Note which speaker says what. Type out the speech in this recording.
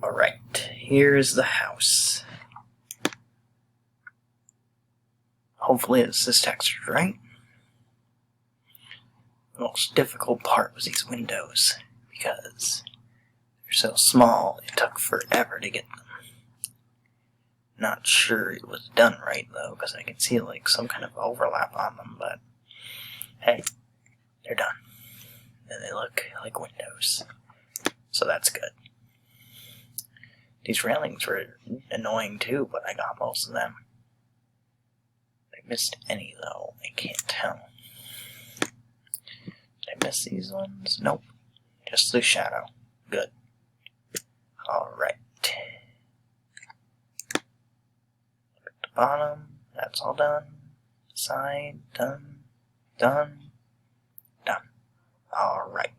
Speaker 1: Alright, here's the house. Hopefully this is textured right. The most difficult part was these windows, because they're so small, it took forever to get them. Not sure it was done right though, because I can see like some kind of overlap on them, but hey, they're done. And they look like windows. So that's good. These railings were annoying too, but I got most of them. I missed any though, I can't tell. Did I miss these ones? Nope. Just the shadow. Good. Alright. Look at the bottom. That's all done. Side, done. Done. Done. Alright.